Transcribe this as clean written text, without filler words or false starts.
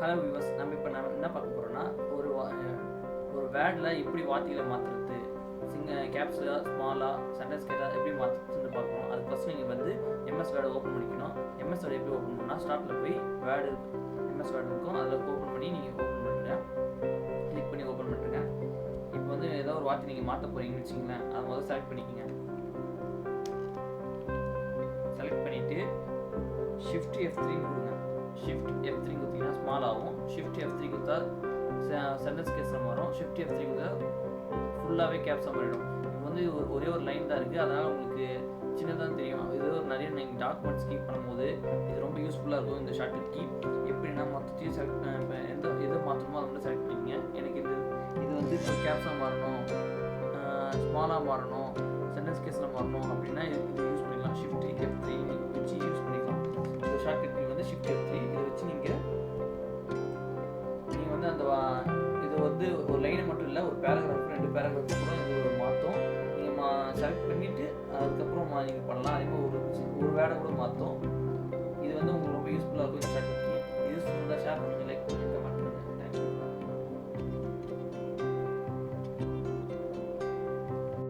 Hello viewers, நம்ம இப்போ என்ன பார்க்க போகிறோம்னா ஒரு வேர்டில் எப்படி வார்த்தைகளை மாற்றுறது, கேப்ஸாக ஸ்மாலாக சென்டென்ஸ் கேட்டால் எப்படி மாற்றுறதுன்னு பார்க்குறோம். அது ஃபஸ்ட் நீங்கள் வந்து எம்எஸ் வேர்டை ஓப்பன் பண்ணிக்கணும். எம்எஸ் வேர்டை எப்படி ஓப்பன் பண்ணால் ஸ்டார்ட்டில் போய் வேர்டு எம்எஸ் வேர்டு இருக்கும், அதில் ஓப்பன் பண்ணி நீங்கள் ஓப்பன் பண்ணுங்க. கிளிக் பண்ணி ஓப்பன் பண்ணுறங்க. இப்போ வந்து ஏதோ ஒரு வார்த்தை நீங்கள் மாற்ற போகிறீங்கன்னு வச்சிங்களேன், அதை முதல்ல செலக்ட் பண்ணிக்கோங்க. செலக்ட் பண்ணிவிட்டு ஷிஃப்ட் F3 கொடுங்க. ஷிஃப்ட் F3 கொடுத்தீங்கன்னா ஸ்மால் ஆகும். ஷிஃப்ட் F3 கொடுத்தா சென்டென்ஸ் கேஸில் மாறும். ஷிஃப்ட் F3 கொடுத்தா ஃபுல்லாகவே கேப்ஸாக மாறிடும். இப்போ வந்து ஒரே ஒரு லைன் தான் இருக்குது, அதனால் உங்களுக்கு சின்னதாக தெரியும். இது ஒரு நிறைய நீங்கள் டாக்குமெண்ட்ஸ் கீப் பண்ணும்போது இது ரொம்ப யூஸ்ஃபுல்லாக இருக்கும். இந்த ஷார்ட்கட் கீ எப்படின்னா மொத்தத்தையும் செலக்ட் எதை மாற்றணுமோ அதை மட்டும் செலக்ட் பண்ணிக்கங்க. எனக்கு இது வந்து இப்போ கேப்ஸாக மாறணும், ஸ்மாலாக மாறணும், சென்டென்ஸ் கேஸில் மாறணும் அப்படின்னா இது யூஸ் பண்ணிக்கலாம். ஷிஃப்ட் F3 வச்சு யூஸ் பண்ணிக்கலாம். இந்த ஷார்ட்கட் கீ வந்து ஷிஃப்ட் F3 இதை வச்சு நீங்கள் வந்து அந்த இது வந்து ஒரு லைனை மட்டும் இல்லை, ஒரு பேராகிராஃப் 2 பேராகிராஃப் கூட இது ஒரு மாற்றும். நீங்கள் செலக்ட் பண்ணிவிட்டு அதுக்கப்புறம் நீங்கள் பண்ணலாம். அதே மாதிரி ஒரு வேர்டை கூட மாற்றும். இது வந்து உங்களுக்கு ரொம்ப யூஸ்ஃபுல்லாக இருக்கும். இந்த ஷார்ட்கட் கீ யூஸ்ஃபுல்லாக ஷேர் பண்ணுங்கள், லைக் பண்ணுங்கள்.